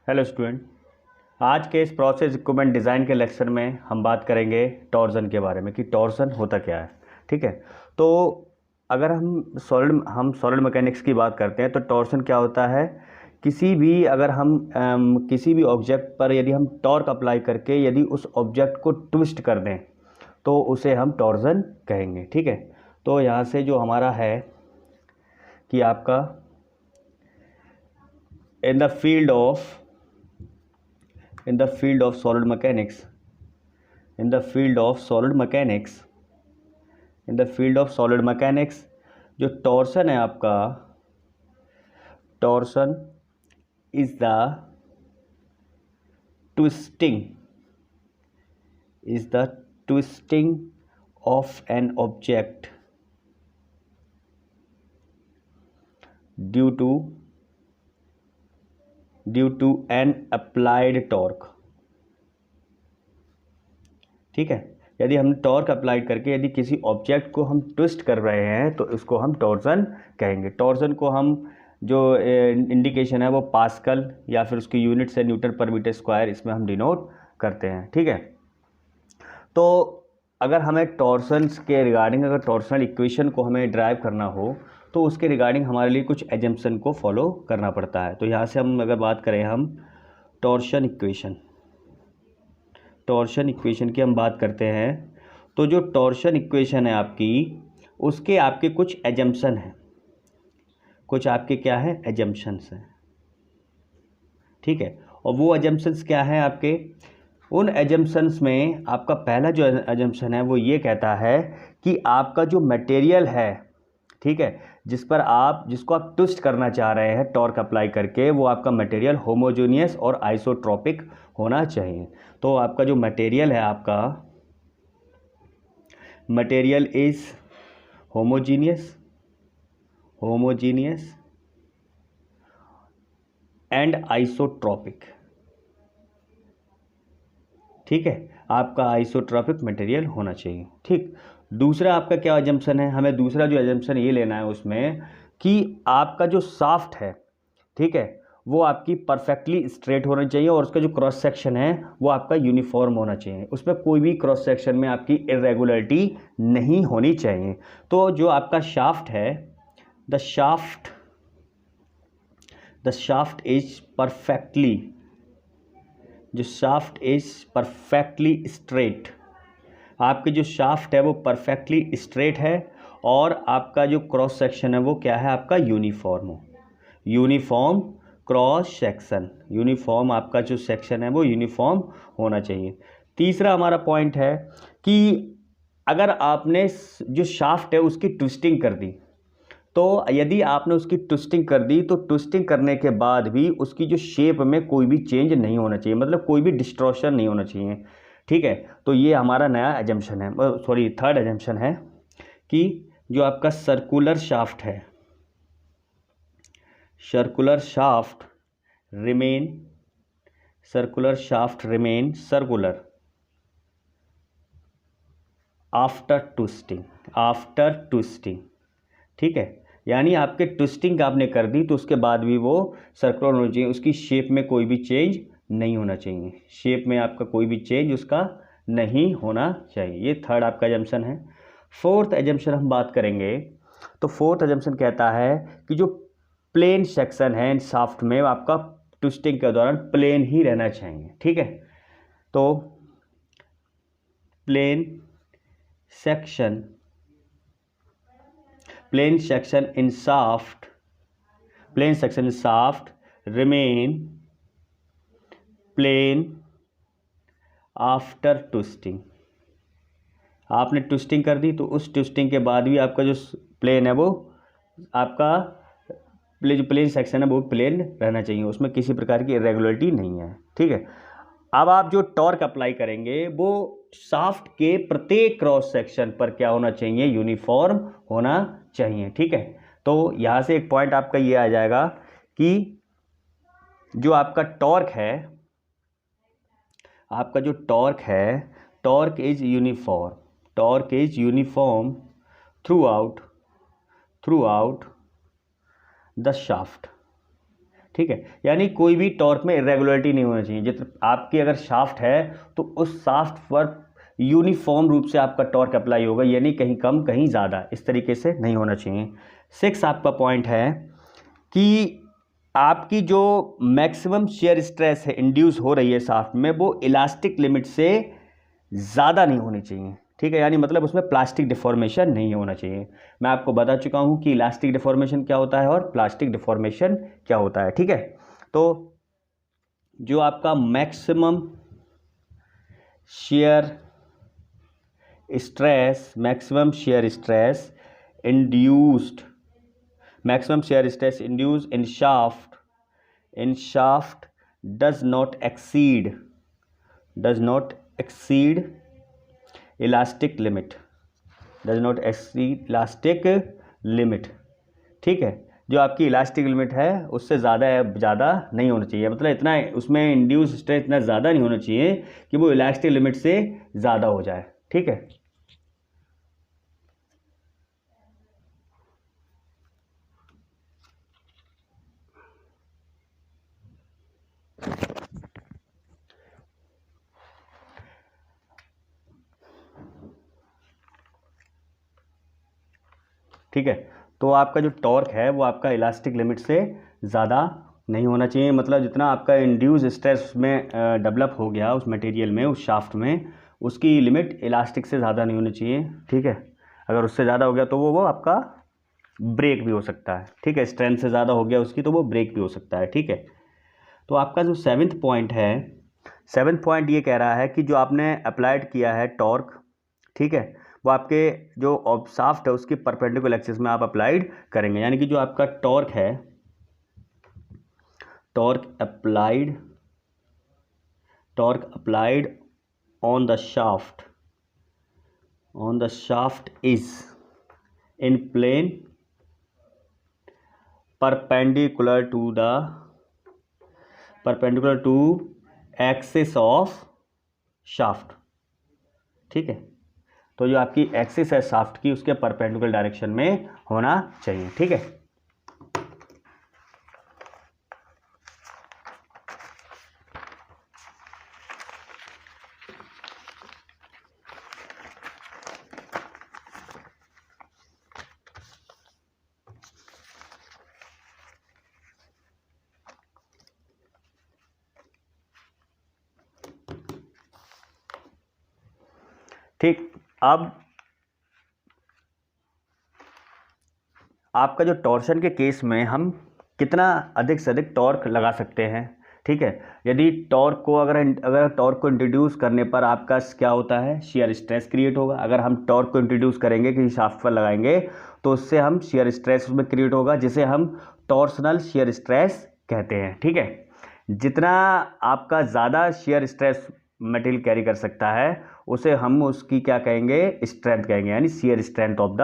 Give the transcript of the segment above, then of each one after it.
Hello student. आज के इस प्रोसेस इक्विपमेंट डिज़ाइन के लेक्चर में हम बात करेंगे टॉर्जन के बारे में कि टॉर्जन होता क्या है। ठीक है, तो अगर हम सॉलिड मैकेनिक्स की बात करते हैं तो टॉर्जन क्या होता है। किसी भी अगर हम किसी भी ऑब्जेक्ट पर यदि हम टॉर्क अप्लाई करके यदि उस ऑब्जेक्ट को ट्विस्ट कर दें तो उसे हम टॉर्जन कहेंगे। ठीक है, तो यहाँ से जो हमारा है कि आपका in the field of solid mechanics, in the field of solid mechanics, जो टॉर्सन है आपका, torsion is the twisting of an object due to an applied torque. ठीक है, यदि हम टॉर्क अप्लाई करके यदि किसी ऑब्जेक्ट को हम ट्विस्ट कर रहे हैं तो इसको हम टॉर्जन कहेंगे। टॉर्जन को हम जो इंडिकेशन है वो पास्कल या फिर उसकी यूनिट से न्यूटन पर मीटर स्क्वायर, इसमें हम डिनोट करते हैं। ठीक है, तो अगर हमें टॉर्सन्स के रिगार्डिंग अगर टॉर्सनल इक्वेशन को हमें ड्राइव करना हो तो उसके रिगार्डिंग हमारे लिए कुछ एजम्पशन को फॉलो करना पड़ता है। तो यहाँ से हम अगर बात करें हम टॉर्शन इक्वेशन की हम बात करते हैं तो जो टॉर्शन इक्वेशन है आपकी, उसके आपके कुछ एजम्पशन हैं, कुछ आपके क्या है एजम्पशंस हैं। ठीक है, और वो एजम्पशंस क्या है आपके, उन एजम्पशंस में आपका पहला जो एजम्पशन है वो ये कहता है कि आपका जो मटेरियल है, ठीक है, जिसको आप ट्विस्ट करना चाह रहे हैं टॉर्क अप्लाई करके, वो आपका मटेरियल होमोजेनियस और आइसोट्रोपिक होना चाहिए। तो आपका जो मटेरियल है, आपका material is homogeneous and isotropic. ठीक है, आपका आइसोट्रोपिक मटेरियल होना चाहिए। ठीक, दूसरा आपका क्या एजम्पशन है, हमें दूसरा जो एजम्पशन ये लेना है उसमें कि आपका जो शाफ्ट है, ठीक है, वो आपकी परफेक्टली स्ट्रेट होना चाहिए और उसका जो क्रॉस सेक्शन है वो आपका यूनिफॉर्म होना चाहिए, उसमें कोई भी क्रॉस सेक्शन में आपकी इरेगुलरिटी नहीं होनी चाहिए। तो जो आपका शाफ्ट है, the shaft is perfectly straight. आपके जो शाफ्ट है वो परफेक्टली स्ट्रेट है और आपका जो क्रॉस सेक्शन है वो क्या है आपका यूनिफॉर्म क्रॉस सेक्शन, यूनिफॉर्म आपका जो सेक्शन है वो यूनिफॉर्म होना चाहिए। तीसरा हमारा पॉइंट है कि अगर आपने जो शाफ्ट है उसकी ट्विस्टिंग कर दी, तो यदि आपने उसकी ट्विस्टिंग कर दी तो ट्विस्टिंग करने के बाद भी उसकी जो शेप में कोई भी चेंज नहीं होना चाहिए, मतलब कोई भी डिस्टॉर्शन नहीं होना चाहिए। ठीक है, तो ये हमारा नया एजम्पशन है, थर्ड एजम्पशन है कि जो आपका सर्कुलर शाफ्ट है, circular shaft remain circular after twisting. ठीक है, यानी आपके ट्विस्टिंग आपने कर दी तो उसके बाद भी वो सर्कुलर होना चाहिए, उसकी शेप में कोई भी चेंज नहीं होना चाहिए, शेप में आपका कोई भी चेंज उसका नहीं होना चाहिए। ये थर्ड आपका एजम्पशन है। फोर्थ एजम्पशन हम बात करेंगे तो फोर्थ एजम्पशन कहता है कि जो प्लेन सेक्शन है शाफ्ट में आपका ट्विस्टिंग के दौरान प्लेन ही रहना चाहिए। ठीक है, तो plane section in shaft remain plane after twisting। आपने ट्विस्टिंग कर दी तो उस ट्विस्टिंग के बाद भी आपका जो प्लेन है वो आपका जो प्लेन सेक्शन है वो प्लेन रहना चाहिए, उसमें किसी प्रकार की इरेगुलरिटी नहीं है। ठीक है, अब आप जो टॉर्क अप्लाई करेंगे वो शाफ्ट के प्रत्येक क्रॉस सेक्शन पर क्या होना चाहिए, यूनिफॉर्म होना चाहिए। ठीक है, तो यहाँ से एक पॉइंट आपका ये आ जाएगा कि जो आपका टॉर्क है, torque is uniform through out the shaft. ठीक है, यानी कोई भी टॉर्क में इरेगुलरिटी नहीं होना चाहिए। जितना आपकी अगर शाफ्ट है तो उस शाफ्ट पर यूनिफॉर्म रूप से आपका टॉर्क अप्लाई होगा, यानी कहीं कम कहीं ज़्यादा, इस तरीके से नहीं होना चाहिए। 6 आपका पॉइंट है कि आपकी जो मैक्सिमम शेयर स्ट्रेस है इंड्यूस हो रही है शाफ्ट में, वो इलास्टिक लिमिट से ज़्यादा नहीं होनी चाहिए। ठीक है, यानी मतलब उसमें प्लास्टिक डिफॉर्मेशन नहीं होना चाहिए। मैं आपको बता चुका हूं कि इलास्टिक डिफॉर्मेशन क्या होता है और प्लास्टिक डिफॉर्मेशन क्या होता है। ठीक है, तो जो आपका maximum shear stress induced in shaft does not exceed elastic limit, ठीक है, जो आपकी इलास्टिक लिमिट है उससे ज़्यादा नहीं होना चाहिए। मतलब इतना उसमें इंड्यूस स्ट्रेस इतना ज़्यादा नहीं होना चाहिए कि वो इलास्टिक लिमिट से ज़्यादा हो जाए। ठीक है, ठीक है, तो आपका जो टॉर्क है वो आपका इलास्टिक लिमिट से ज़्यादा नहीं होना चाहिए। मतलब जितना आपका इंड्यूस स्ट्रेस में डेवलप हो गया उस मटेरियल में, उस शाफ्ट में, उसकी लिमिट इलास्टिक से ज़्यादा नहीं होनी चाहिए। ठीक है, अगर उससे ज़्यादा हो गया तो वो आपका ब्रेक भी हो सकता है। ठीक है, स्ट्रेंथ से ज़्यादा हो गया उसकी तो वो ब्रेक भी हो सकता है। ठीक है, तो आपका जो 7th पॉइंट है, 7th पॉइंट ये कह रहा है कि जो आपने अप्लाइड किया है टॉर्क, ठीक है, वो आपके जो शाफ्ट है उसकी परपेंडिकुलर एक्सिस में आप अप्लाइड करेंगे। यानी कि जो आपका टॉर्क है, torque applied on the shaft is in plane perpendicular to axis of shaft. ठीक है, तो जो आपकी एक्सिस है शाफ्ट की उसके परपेंडिकुलर डायरेक्शन में होना चाहिए। ठीक है, ठीक। अब आपका जो टॉर्शन के केस में हम कितना अधिक से अधिक टॉर्क लगा सकते हैं। ठीक है, यदि टॉर्क को अगर टॉर्क को इंट्रोड्यूस करने पर आपका क्या होता है, शियर स्ट्रेस क्रिएट होगा। अगर हम टॉर्क को इंट्रोड्यूस करेंगे किसी शाफ्ट पर लगाएंगे तो उससे हम शियर स्ट्रेस उसमें क्रिएट होगा, जिसे हम टॉर्सनल शियर स्ट्रेस कहते हैं। ठीक है, जितना आपका ज़्यादा शियर स्ट्रेस मटेरियल कैरी कर सकता है उसे हम उसकी क्या कहेंगे, स्ट्रेंथ कहेंगे, यानी shear strength of the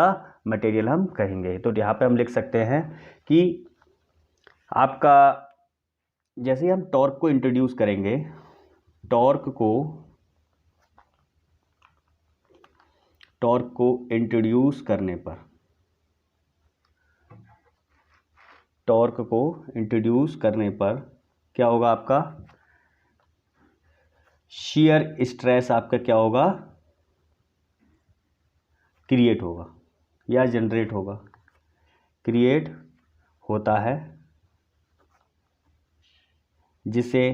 material हम कहेंगे। तो यहाँ पे हम लिख सकते हैं कि आपका जैसे ही हम टॉर्क को इंट्रोड्यूस करेंगे, टॉर्क को इंट्रोड्यूस करने पर क्या होगा, आपका शियर स्ट्रेस आपका क्या होगा, क्रिएट होगा या जनरेट होगा, क्रिएट होता है, जिसे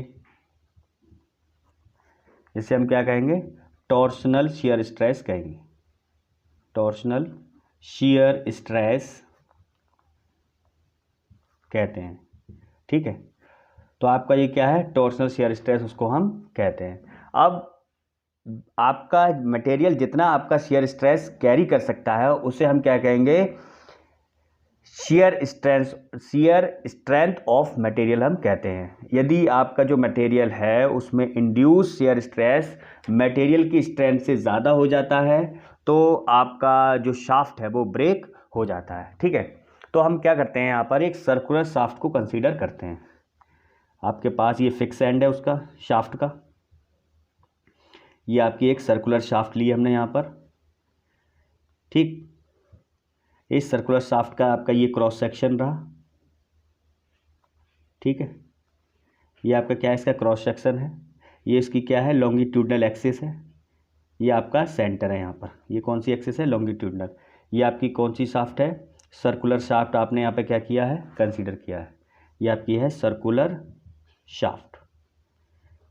हम क्या कहेंगे, टॉर्सनल शियर स्ट्रेस कहेंगे। टॉर्सनल शियर स्ट्रेस कहते हैं। ठीक है, तो आपका ये क्या है, टॉर्सनल शियर स्ट्रेस उसको हम कहते हैं। अब आपका मटेरियल जितना आपका शियर स्ट्रेस कैरी कर सकता है उसे हम क्या कहेंगे, शियर स्ट्रेंथ ऑफ मटेरियल हम कहते हैं। यदि आपका जो मटेरियल है उसमें इंड्यूस शियर स्ट्रेस मटेरियल की स्ट्रेंथ से ज़्यादा हो जाता है तो आपका जो शाफ्ट है वो ब्रेक हो जाता है। ठीक है, तो हम क्या करते हैं, यहाँ पर एक सर्कुलर शाफ्ट को कंसीडर करते हैं। आपके पास ये फिक्स एंड है उसका शाफ्ट का, ये आपकी एक सर्कुलर शाफ्ट ली हमने यहाँ पर। ठीक, इस सर्कुलर शाफ्ट का आपका ये क्रॉस सेक्शन रहा। ठीक है। ये आपका क्या है, इसका क्रॉस सेक्शन है, ये इसकी क्या है, लॉन्गिट्यूडनल एक्सिस है, ये आपका सेंटर है यहाँ पर। ये कौन सी एक्सिस है, लॉन्गिट्यूडनल। ये आपकी कौन सी शाफ्ट है, सर्कुलर शाफ्ट आपने यहाँ पे क्या किया है, कंसीडर किया है। ये आपकी है सर्कुलर शाफ्ट,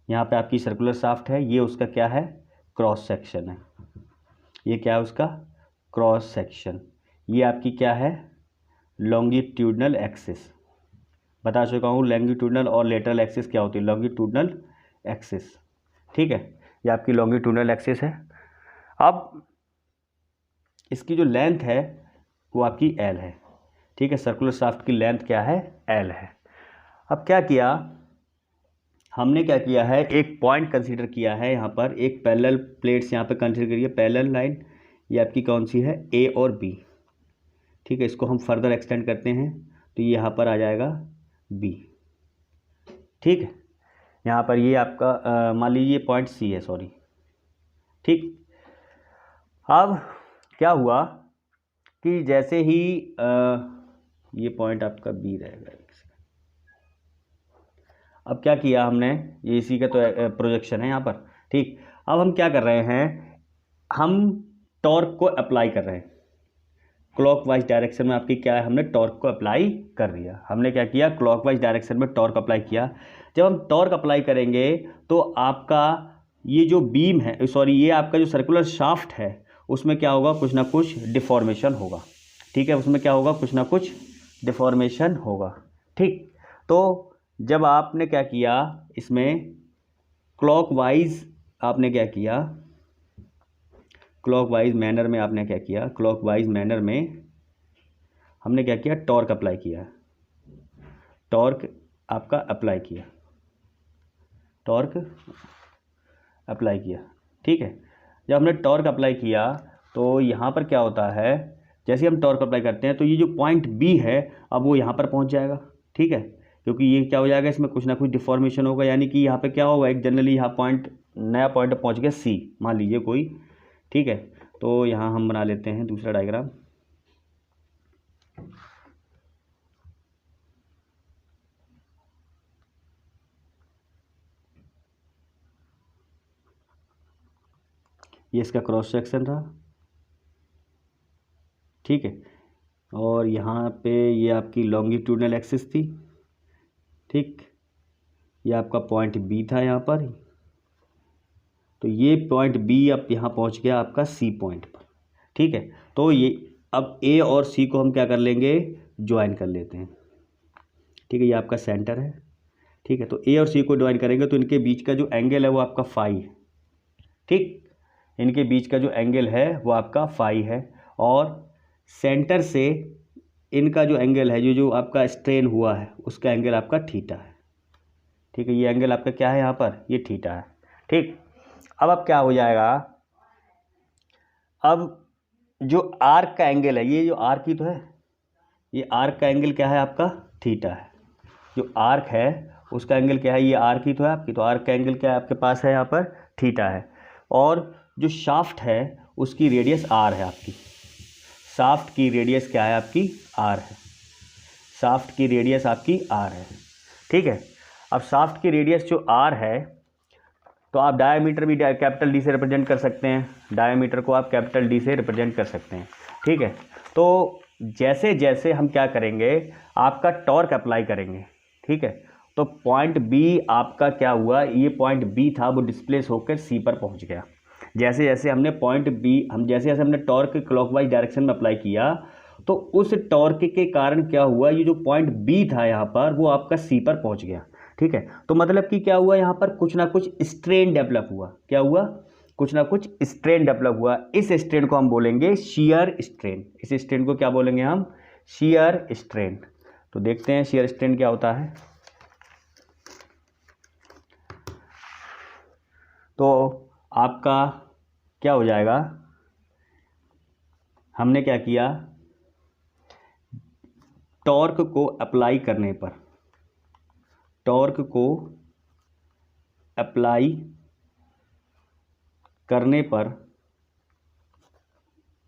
यहाँ पे आपकी सर्कुलर शाफ्ट है। ये उसका क्या है, क्रॉस सेक्शन है। ये क्या है उसका क्रॉस सेक्शन। ये आपकी क्या है, लॉन्गिट्यूडनल एक्सिस। बता चुका हूँ लॉन्गिट्यूडनल और लेटरल एक्सिस क्या होती है, लॉन्गिट्यूडनल एक्सिस। ठीक है, ये आपकी लॉन्गिट्यूडनल एक्सिस है। अब इसकी जो लेंथ है वो आपकी एल है। ठीक है, सर्कुलर शाफ्ट की लेंथ क्या है, एल है। अब क्या किया हमने, क्या किया है, एक पॉइंट कंसीडर किया है यहाँ पर, एक पैरेलल प्लेट्स यहाँ पे कंसीडर करिए, पैरेलल लाइन। ये आपकी कौन सी है, ए और बी। ठीक है, इसको हम फर्दर एक्सटेंड करते हैं तो ये यहाँ पर आ जाएगा बी। ठीक है, यहाँ पर ये आपका मान लीजिए पॉइंट सी है, सॉरी। ठीक, अब क्या हुआ कि जैसे ही ये पॉइंट आपका बी रहेगा। अब क्या किया हमने, ये इसी का तो प्रोजेक्शन है यहाँ पर। ठीक, अब हम क्या कर रहे हैं, हम टॉर्क को अप्लाई कर रहे हैं क्लॉकवाइज डायरेक्शन में। आपकी क्या है, हमने टॉर्क को अप्लाई कर दिया। हमने क्या किया, क्लॉकवाइज डायरेक्शन में टॉर्क अप्लाई किया। जब हम टॉर्क अप्लाई करेंगे तो आपका ये जो बीम है, सॉरी, ये आपका जो सर्कुलर शाफ्ट है उसमें क्या होगा, कुछ ना कुछ डिफॉर्मेशन होगा। ठीक है, उसमें क्या होगा, कुछ ना कुछ डिफॉर्मेशन होगा। ठीक, तो जब आपने क्या किया, इसमें क्लॉकवाइज आपने क्या किया, क्लॉकवाइज मैनर में आपने क्या किया, क्लॉकवाइज मैनर में हमने क्या किया, टॉर्क अप्लाई किया। टॉर्क आपका अप्लाई किया, टॉर्क अप्लाई किया। ठीक है, जब हमने टॉर्क अप्लाई किया तो यहाँ पर क्या होता है, जैसे हम टॉर्क अप्लाई करते हैं तो ये जो पॉइंट बी है अब वो यहाँ पर पहुँच जाएगा। ठीक है, क्योंकि ये क्या हो जाएगा, इसमें कुछ ना कुछ डिफॉर्मेशन होगा, यानी कि यहाँ पे क्या होगा, एक जनरली यहाँ पॉइंट, नया पॉइंट पहुँच गया सी, मान लीजिए कोई। ठीक है, तो यहाँ हम बना लेते हैं दूसरा डायग्राम। ये इसका क्रॉस सेक्शन था। ठीक है, और यहाँ पे ये आपकी लॉन्गिट्यूडनल एक्सिस थी। ठीक, ये आपका पॉइंट बी था यहाँ पर, तो ये पॉइंट बी अब यहाँ पहुँच गया आपका सी पॉइंट पर। ठीक है, तो ये अब ए और सी को हम क्या कर लेंगे, ज्वाइन कर लेते हैं। ठीक है, ये आपका सेंटर है। ठीक है, तो ए और सी को ज्वाइन करेंगे तो इनके बीच का जो एंगल है वो आपका फाई है। ठीक, इनके बीच का जो एंगल है वो आपका फाई है, और सेंटर से इनका जो एंगल है, जो आपका स्ट्रेन हुआ है उसका एंगल आपका थीटा है। ठीक है, ये एंगल आपका क्या है यहाँ पर, ये थीटा है। ठीक, अब क्या हो जाएगा, अब जो आर्क का एंगल है, ये जो आर्क ही तो है, ये आर्क का एंगल क्या है आपका, थीटा है। जो आर्क है उसका एंगल क्या है, ये आर्क ही तो है आपकी, तो आर्क का एंगल क्या है आपके पास है यहाँ पर, थीटा है। और जो शाफ्ट है उसकी रेडियस आर है आपकी, शाफ्ट की रेडियस क्या है आपकी, आर है। शाफ्ट की रेडियस आपकी आर है। ठीक है, अब शाफ्ट की रेडियस जो आर है, तो आप डायमीटर भी कैपिटल डी से रिप्रेजेंट कर सकते हैं, डायमीटर को आप कैपिटल डी से रिप्रेजेंट कर सकते हैं। ठीक है, तो जैसे जैसे हम क्या करेंगे, आपका टॉर्क अप्लाई करेंगे। ठीक है, तो पॉइंट बी आपका क्या हुआ, ये पॉइंट बी था वो डिस्प्लेस होकर सी पर पहुंच गया। जैसे जैसे हमने पॉइंट बी, जैसे जैसे हमने टॉर्क क्लॉकवाइज डायरेक्शन में अप्लाई किया तो उस टॉर्क के कारण क्या हुआ, ये जो पॉइंट बी था यहाँ पर वो आपका सी पर पहुँच गया। ठीक है, तो मतलब कि क्या हुआ, यहाँ पर कुछ ना कुछ स्ट्रेन डेवलप हुआ। क्या हुआ, कुछ ना कुछ स्ट्रेन डेवलप हुआ। इस स्ट्रेन को हम बोलेंगे शियर स्ट्रेन। इस स्ट्रेन को क्या बोलेंगे हम, शियर स्ट्रेन। तो देखते हैं शियर स्ट्रेन क्या होता है। तो आपका क्या हो जाएगा, हमने क्या किया, टॉर्क को अप्लाई करने पर, टॉर्क को अप्लाई करने पर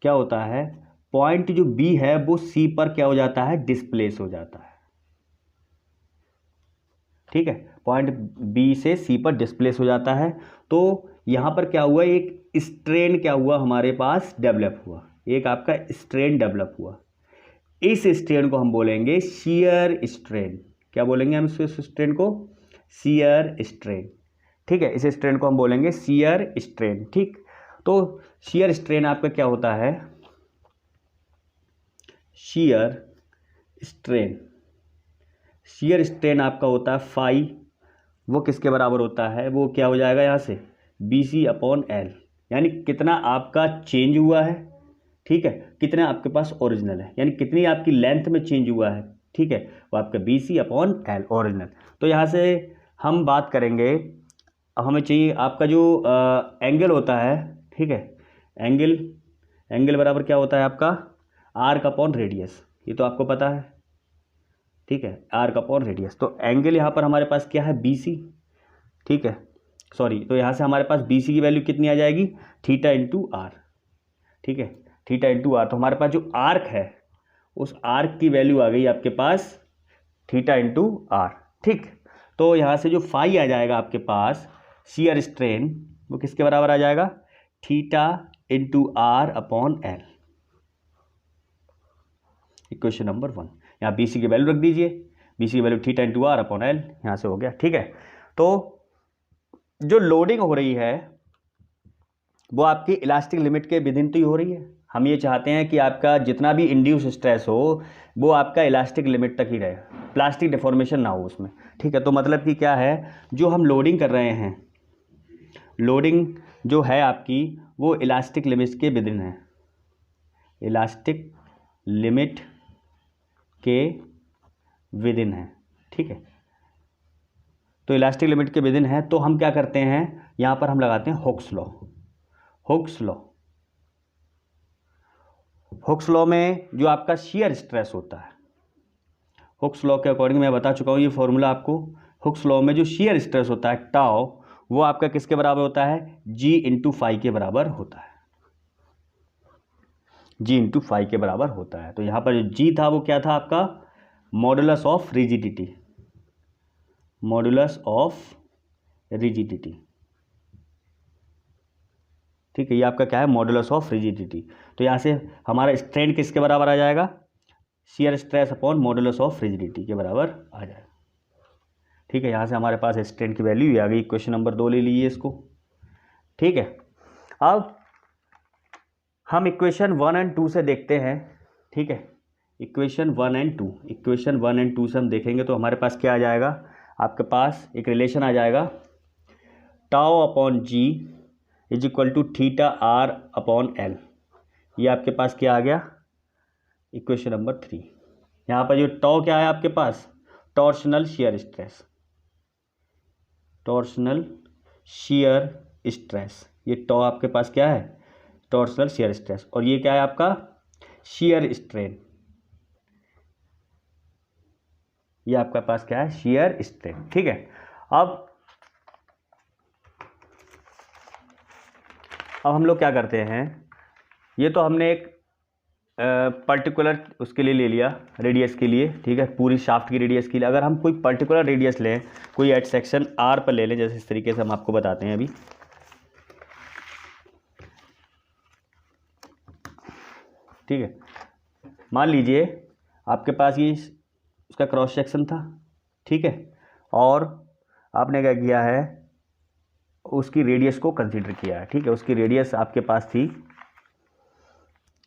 क्या होता है, पॉइंट जो बी है वो सी पर क्या हो जाता है, डिस्प्लेस हो जाता है। ठीक है, पॉइंट बी से सी पर डिस्प्लेस हो जाता है। तो यहाँ पर क्या हुआ, एक स्ट्रेन क्या हुआ हमारे पास डेवलप हुआ, एक आपका स्ट्रेन डेवलप हुआ। इस स्ट्रेन को हम बोलेंगे शियर स्ट्रेन। क्या बोलेंगे हम इस स्ट्रेन को? Shear strain. ठीक है, इस स्ट्रेन को हम बोलेंगे शियर स्ट्रेन। ठीक, तो शियर स्ट्रेन आपका क्या होता है? शियर स्ट्रेन, शियर स्ट्रेन आपका होता है फाई, वो किसके बराबर होता है? वो क्या हो जाएगा यहाँ से, बी सी अपॉन एल, यानी कितना आपका चेंज हुआ है, ठीक है, कितना आपके पास ओरिजिनल है, यानी कितनी आपकी लेंथ में चेंज हुआ है, ठीक है, वो आपका B C upon L original. तो यहाँ से हम बात करेंगे, हमें चाहिए आपका जो एंगल होता है, ठीक है, एंगल बराबर क्या होता है आपका? आर्क अपॉन रेडियस, ये तो आपको पता है, ठीक है, आर्क अपॉन रेडियस। तो एंगल यहाँ पर हमारे पास क्या है? बी सी, ठीक है, सॉरी, तो यहाँ से हमारे पास बी सी की वैल्यू कितनी आ जाएगी? थीटा इंटू आर, ठीक है, थीटा इंटू आर। तो हमारे पास जो आर्क है उस आर्क की वैल्यू आ गई आपके पास थीटा इंटू आर। ठीक, तो यहाँ से जो फाई आ जाएगा आपके पास शियर स्ट्रेन, वो किसके बराबर आ जाएगा? Theta into r upon L. Equation number 1। यहाँ बी सी की वैल्यू रख दीजिए, बी सी की value theta into r upon L, यहाँ से हो गया। ठीक है, तो जो लोडिंग हो रही है वो आपकी इलास्टिक लिमिट के विदिन तो ही हो रही है। हम ये चाहते हैं कि आपका जितना भी इंड्यूस स्ट्रेस हो वो आपका इलास्टिक लिमिट तक ही रहे, प्लास्टिक डिफॉर्मेशन ना हो उसमें। ठीक है, तो मतलब कि क्या है, जो हम लोडिंग कर रहे हैं, लोडिंग जो है आपकी वो इलास्टिक लिमिट के विदिन है, इलास्टिक लिमिट के विदिन है। ठीक है, तो इलास्टिक लिमिट के विदिन है, तो हम क्या करते हैं, यहाँ पर हम लगाते हैं Hooke's law. Hooke's law, Hooke's law में जो आपका शियर स्ट्रेस होता है, हुक्स लॉ के अकॉर्डिंग मैं बता चुका हूँ ये फॉर्मूला आपको। हुक्स लॉ में जो शियर स्ट्रेस होता है टाउ, वो आपका किसके बराबर होता है? जी इंटू फाई के बराबर होता है, जी इंटू फाई के बराबर होता है। तो यहाँ पर जो जी था वो क्या था आपका? Modulus of rigidity, modulus of rigidity. ठीक है, ये आपका क्या है? Modulus of rigidity. तो यहाँ से हमारा स्ट्रेन किसके बराबर आ जाएगा? Shear stress upon modulus of rigidity के बराबर आ जाएगा। ठीक है, यहाँ से हमारे पास स्ट्रेन की वैल्यू भी आ गई। क्वेश्चन नंबर 2 ले लीजिए इसको। ठीक है, अब हम इक्वेशन 1 एंड 2 से देखते हैं। ठीक है, इक्वेशन 1 एंड 2, इक्वेशन 1 एंड 2 से हम देखेंगे तो हमारे पास क्या आ जाएगा? आपके पास एक रिलेशन आ जाएगा, tau upon G is equal to theta R upon L. ये आपके पास क्या आ गया? Equation number 3। यहाँ पर जो टॉ क्या है आपके पास? Torsional shear stress, torsional shear stress. ये टॉ आपके पास क्या है? Torsional shear stress. और ये क्या है आपका? Shear strain. ये आपके पास क्या है? Shear strain. ठीक है, अब हम लोग क्या करते हैं, ये तो हमने एक पर्टिकुलर उसके लिए ले लिया, रेडियस के लिए। ठीक है, पूरी शाफ्ट की रेडियस के लिए। अगर हम कोई पर्टिकुलर रेडियस लें, कोई एट सेक्शन आर पर ले लें, जैसे इस तरीके से हम आपको बताते हैं अभी। ठीक है, मान लीजिए आपके पास ये उसका क्रॉस सेक्शन था। ठीक है, और आपने क्या किया है, उसकी रेडियस को कंसीडर किया है। ठीक है, उसकी रेडियस आपके पास थी,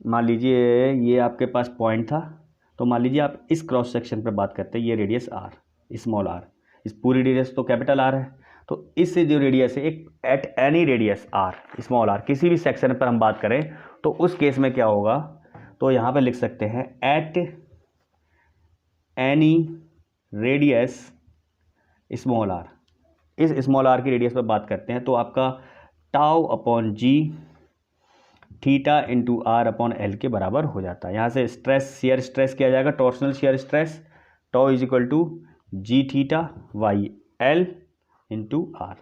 मान लीजिए ये आपके पास पॉइंट था। तो मान लीजिए आप इस क्रॉस सेक्शन पर बात करते हैं, ये रेडियस आर, स्मॉल आर, इस पूरी रेडियस तो कैपिटल आर है। तो इससे जो रेडियस है, एक at any radius r, small r, किसी भी सेक्शन पर हम बात करें तो उस केस में क्या होगा, तो यहाँ पे लिख सकते हैं at any radius small r. इस स्मॉल आर की रेडियस पर बात करते हैं तो आपका tau upon G theta into r upon L के बराबर हो जाता है। यहाँ से स्ट्रेस, शियर स्ट्रेस किया जाएगा, torsional shear stress, tau is equal to G theta by L into r.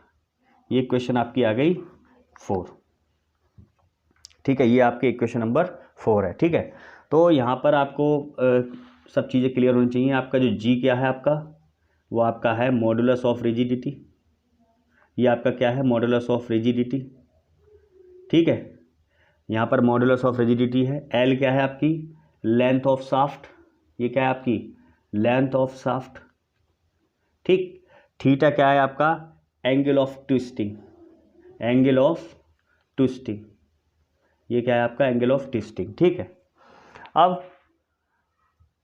ये इक्वेशन आपकी आ गई 4। ठीक है, ये आपके इक्वेशन नंबर 4 है। ठीक है, तो यहाँ पर आपको सब चीज़ें क्लियर होनी चाहिए। आपका जो जी क्या है आपका? वो आपका है मॉडुलस ऑफ रिजिडिटी। ये आपका क्या है, मॉडुलस ऑफ रिजिडिटी। ठीक है, यहाँ पर मॉडुलस ऑफ रिजिडिटी है। एल क्या है आपकी, लेंथ ऑफ शाफ्ट। ये क्या है आपकी, लेंथ ऑफ शाफ्ट। ठीक, थीटा क्या है आपका, angle of twisting, angle of twisting. ये क्या है आपका, एंगल ऑफ ट्विस्टिंग। ठीक है, अब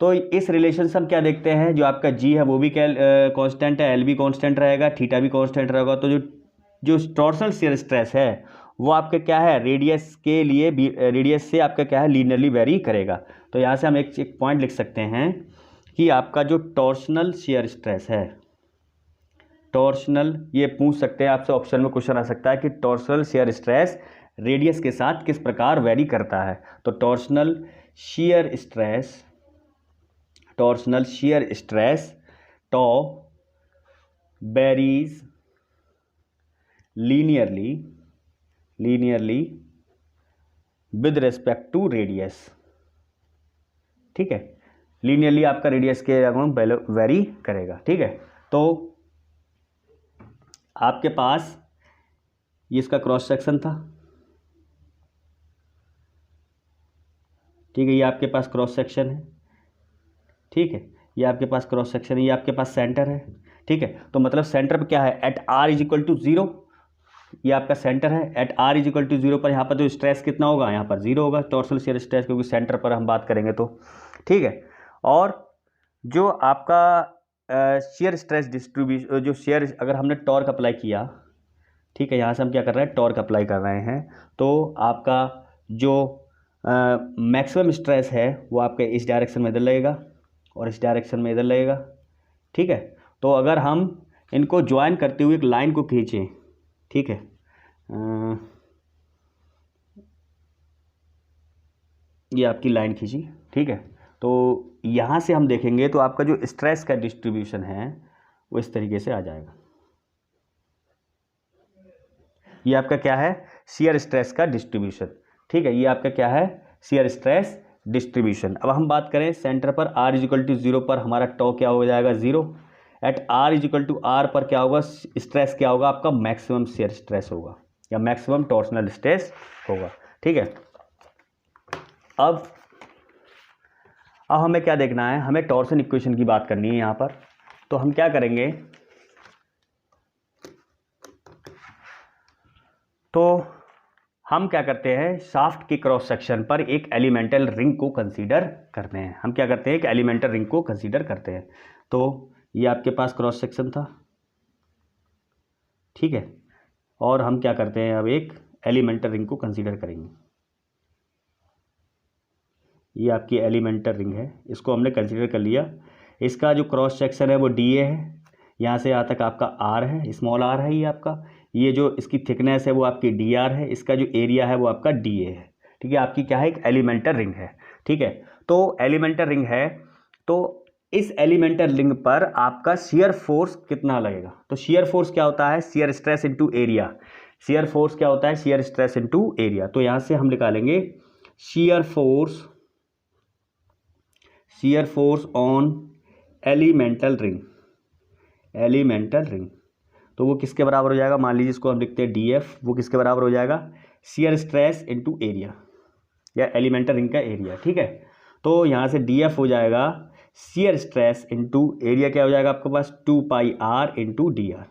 तो इस रिलेशन से हम क्या देखते हैं, जो आपका जी है वो भी क्या कांस्टेंट है, एल भी कांस्टेंट रहेगा, थीटा भी कांस्टेंट रहेगा। तो जो जो टॉर्सनल शियर स्ट्रेस है वो आपके क्या है, रेडियस के लिए रेडियस से आपका क्या है, लीनियरली वेरी करेगा। तो यहाँ से हम एक पॉइंट लिख सकते हैं कि आपका जो टॉर्सनल शियर स्ट्रेस है, टॉर्सनल, ये पूछ सकते हैं आपसे, ऑप्शन में क्वेश्चन आ सकता है कि टॉर्सनल शियर स्ट्रेस रेडियस के साथ किस प्रकार वेरी करता है। तो torsional shear stress, torsional shear stress tau varies linearly with respect to radius. ठीक है, लीनियरली आपका रेडियस के अराउंड वेरी करेगा। ठीक है, तो आपके पास ये इसका क्रॉस सेक्शन था। ठीक है, ये आपके पास क्रॉस सेक्शन है। ठीक है, ये आपके पास क्रॉस सेक्शन है, ये आपके पास सेंटर है। ठीक है, तो मतलब सेंटर पे क्या है, at r is equal to zero, ये आपका सेंटर है। At r is equal to zero पर यहाँ पर जो स्ट्रेस कितना होगा, यहाँ पर जीरो होगा, टॉर्सनल शियर स्ट्रेस, क्योंकि सेंटर पर हम बात करेंगे तो। ठीक है, और जो आपका शियर स्ट्रेस डिस्ट्रीब्यूशन, जो शेयर अगर हमने टॉर्क अप्लाई किया, ठीक है, यहाँ से हम क्या कर रहे हैं, टॉर्क अप्लाई कर रहे हैं, तो आपका जो मैक्सिमम स्ट्रेस है वो आपके इस डायरेक्शन में इधर लगेगा और इस डायरेक्शन में इधर लगेगा। ठीक है, तो अगर हम इनको ज्वाइन करते हुए एक लाइन को खींचें, ठीक है, ये आपकी लाइन खींची। ठीक है, तो यहाँ से हम देखेंगे तो आपका जो स्ट्रेस का डिस्ट्रीब्यूशन है वो इस तरीके से आ जाएगा। ये आपका क्या है, शियर स्ट्रेस का डिस्ट्रीब्यूशन। ठीक है, ये आपका क्या है, शियर स्ट्रेस डिस्ट्रीब्यूशन। अब हम बात करें सेंटर पर r is equal to zero पर हमारा टॉ क्या हो जाएगा, zero. At r is equal to R पर क्या होगा, स्ट्रेस क्या होगा आपका, मैक्सिमम शियर स्ट्रेस होगा या मैक्सिमम टॉर्सनल स्ट्रेस होगा। ठीक है, अब हमें क्या देखना है, हमें टॉर्सन इक्वेशन की बात करनी है यहाँ पर। तो हम क्या करेंगे, तो हम क्या करते हैं, शाफ्ट के क्रॉस सेक्शन पर एक एलिमेंटल रिंग को कंसीडर करते हैं। हम क्या करते हैं, एक एलिमेंटल रिंग को कंसीडर करते हैं। तो ये आपके पास क्रॉस सेक्शन था। ठीक है, और हम क्या करते हैं, अब एक एलिमेंटल रिंग को कंसीडर करेंगे। ये आपकी एलिमेंटल रिंग है, इसको हमने कंसीडर कर लिया। इसका जो क्रॉस सेक्शन है वो डी ए है, यहाँ से यहाँ तक आपका आर है, स्मॉल आर है ये आपका। ये जो इसकी थिकनेस है वो आपकी डी आर है, इसका जो एरिया है वो आपका डी ए है। ठीक है, आपकी क्या है, एक एलिमेंटल रिंग है। ठीक है, तो एलिमेंटल रिंग है, तो इस एलिमेंटल रिंग पर आपका शियर फोर्स कितना लगेगा। तो शियर फोर्स क्या होता है, shear stress into area. Shear force क्या होता है, शियर स्ट्रेस इनटू एरिया। तो यहाँ से हम निकालेंगे shear force on elemental ring, elemental ring. तो वो किसके बराबर हो जाएगा, मान लीजिए इसको हम लिखते हैं डी एफ, वो किसके बराबर हो जाएगा, शियर स्ट्रेस इनटू एरिया या एलिमेंटल रिंग का एरिया। ठीक है, तो यहाँ से डी एफ हो जाएगा शियर स्ट्रेस इनटू एरिया, क्या हो जाएगा आपके पास, 2 pi are into D are.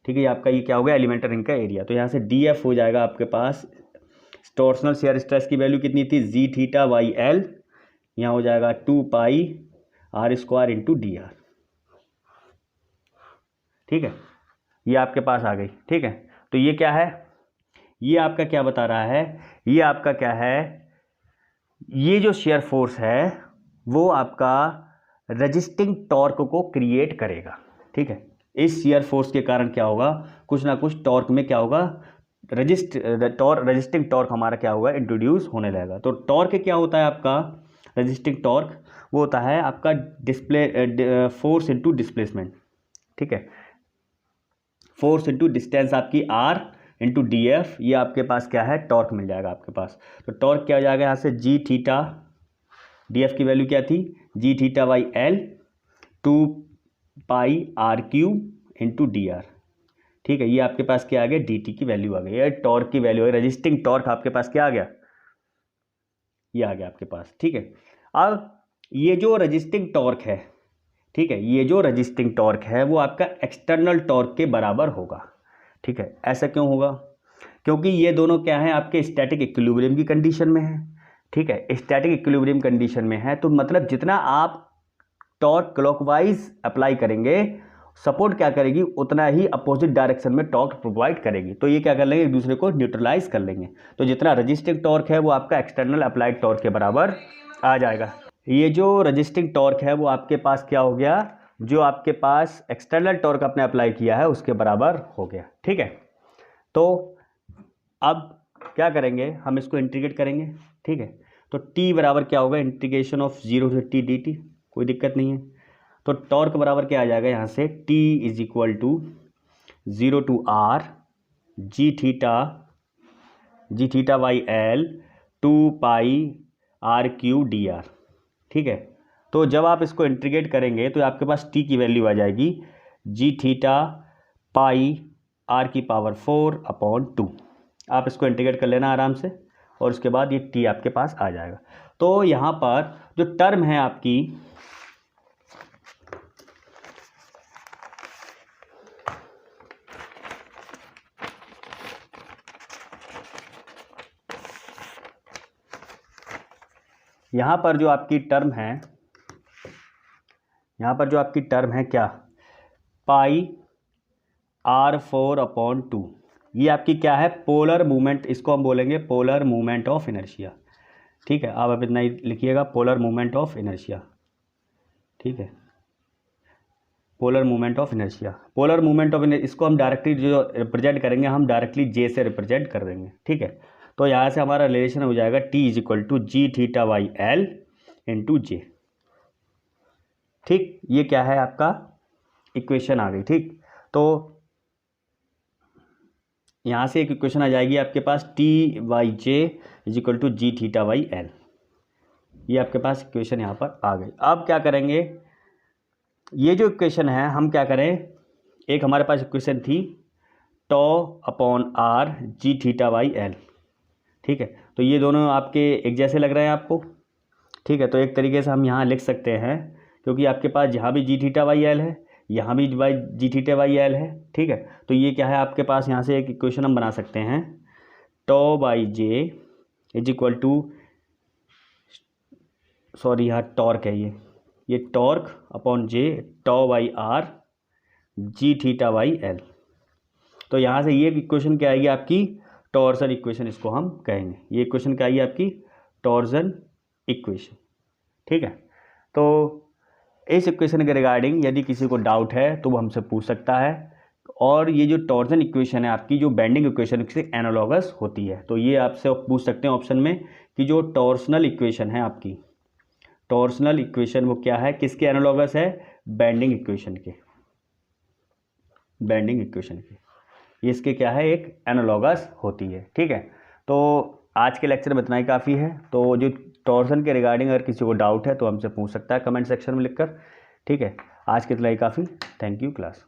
ठीक है, आपका ये क्या हो गया, एलिमेंटल रिंग का एरिया। तो यहाँ से डी एफ हो जाएगा आपके पास, टॉर्सनल शियर स्ट्रेस की वैल्यू कितनी थी, जी थीटा वाई एल, यहाँ हो जाएगा 2 pi R square into D are. ठीक है, ये आपके पास आ गई। ठीक है, तो ये क्या है, ये आपका क्या बता रहा है, ये आपका क्या है, ये जो शेयर फोर्स है वो आपका रजिस्टिंग टॉर्क को क्रिएट करेगा। ठीक है, इस शेयर फोर्स के कारण क्या होगा, कुछ ना कुछ टॉर्क में क्या होगा, रजिस्टिंग टॉर्क हमारा क्या होगा, इंट्रोड्यूस होने लगेगा। तो टॉर्क क्या होता है आपका, रजिस्टिंग टॉर्क वो होता है आपका फोर्स इनटू डिस्प्लेसमेंट। ठीक है, फोर्स इनटू डिस्टेंस आपकी आर इंटू डी एफ, ये आपके पास क्या है, टॉर्क मिल जाएगा आपके पास। तो टॉर्क क्या हो जाएगा, यहाँ से जी थीटा, डी एफ की वैल्यू क्या थी, G theta by L, 2 pi R cube into D are. ठीक है, ये आपके पास क्या आ गया, डी टी की वैल्यू आ गई, या टॉर्क की वैल्यू है, रजिस्टिंग टॉर्क आपके पास क्या आ गया, ये आ गया आपके पास। ठीक है, अब ये जो रजिस्टिंग टॉर्क है, ठीक है, ये जो रजिस्टिंग टॉर्क है वो आपका एक्सटर्नल टॉर्क के बराबर होगा। ठीक है, ऐसा क्यों होगा, क्योंकि ये दोनों क्या है, आपके स्टैटिक इक्विलिब्रियम की कंडीशन में है। ठीक है, स्टैटिक इक्विलिब्रियम कंडीशन में है, तो मतलब जितना आप टॉर्क क्लॉकवाइज अप्लाई करेंगे, सपोर्ट क्या करेगी, उतना ही अपोजिट डायरेक्शन में टॉर्क प्रोवाइड करेगी। तो ये क्या कर लेंगे, एक दूसरे को न्यूट्रलाइज कर लेंगे। तो जितना रजिस्टिंग टॉर्क है वो आपका एक्सटर्नल अप्लाइड टॉर्क के बराबर आ जाएगा। ये जो रजिस्टिंग टॉर्क है वो आपके पास क्या हो गया, जो आपके पास एक्सटर्नल टॉर्क आपने अप्लाई किया है उसके बराबर हो गया। ठीक है, तो अब क्या करेंगे, हम इसको इंटीग्रेट करेंगे। ठीक है, तो t बराबर क्या होगा, इंटीग्रेशन ऑफ 0 से t dt, कोई दिक्कत नहीं है। तो टॉर्क बराबर क्या आ जाएगा यहाँ से, t is equal to 0 to r G theta by L 2 pi r cube d are. ठीक है, तो जब आप इसको इंटीग्रेट करेंगे तो आपके पास t की वैल्यू आ जाएगी जी थीटा पाई आर की पावर 4 अपॉन 2। आप इसको इंटीग्रेट कर लेना आराम से, और उसके बाद ये t आपके पास आ जाएगा। तो यहाँ पर जो टर्म है आपकी, यहाँ पर जो आपकी टर्म है, यहाँ पर जो आपकी टर्म है क्या, पाई r4 अपॉन 2, ये आपकी क्या है, पोलर मूवमेंट, इसको हम बोलेंगे पोलर मूवमेंट ऑफ इनर्शिया। ठीक है, आप अब इतना ही लिखिएगा, पोलर मूवमेंट ऑफ इनर्शिया। ठीक है, polar movement of inertia, polar movement of inertia, इसको हम डायरेक्टली जो रिप्रेजेंट करेंगे, हम डायरेक्टली जे से रिप्रेजेंट कर देंगे। ठीक है, तो यहाँ से हमारा रिलेशन हो जाएगा t is equal to G theta by L into J. ठीक, ये क्या है आपका इक्वेशन आ गई। ठीक, तो यहाँ से एक इक्वेशन आ जाएगी आपके पास t by J is equal to G theta by L, ये आपके पास इक्वेशन यहाँ पर आ गई। अब क्या करेंगे, ये जो इक्वेशन है हम क्या करें, एक हमारे पास इक्वेशन थी tau upon R G theta by L. ठीक है, तो ये दोनों आपके एक जैसे लग रहे हैं आपको। ठीक है, तो एक तरीके से हम यहाँ लिख सकते हैं, क्योंकि आपके पास यहाँ भी जी थीटा बाई एल है, यहाँ भी जी थीटा बाई एल है। ठीक है, तो ये क्या है आपके पास, यहाँ से एक इक्वेशन हम बना सकते हैं, tau by J is equal to, sorry यहाँ टॉर्क है, ये torque upon J tau by R G theta by L. तो यहाँ से ये इक्वेशन क्या आएगी आपकी, टॉर्सन इक्वेशन इसको हम कहेंगे। ये इक्वेशन क्या आएगी आपकी, टॉर्सन इक्वेशन। ठीक है, तो इस इक्वेशन के रिगार्डिंग यदि किसी को डाउट है तो वो हमसे पूछ सकता है। और ये जो टॉर्सन इक्वेशन है आपकी, जो बेंडिंग इक्वेशन से एनालॉगस होती है, तो ये आपसे पूछ सकते हैं ऑप्शन में कि जो टॉर्सनल इक्वेशन है आपकी, टॉर्सनल इक्वेशन वो क्या है, किसके एनालॉगस है, बेंडिंग इक्वेशन के, बेंडिंग इक्वेशन के, इसके क्या है, एक एनालॉगस होती है। ठीक है, तो आज के लेक्चर में इतना ही काफ़ी है। तो जो टॉर्सन के रिगार्डिंग अगर किसी को डाउट है तो हमसे पूछ सकता है कमेंट सेक्शन में लिखकर। ठीक है, आज के इतना ही काफ़ी। Thank you class.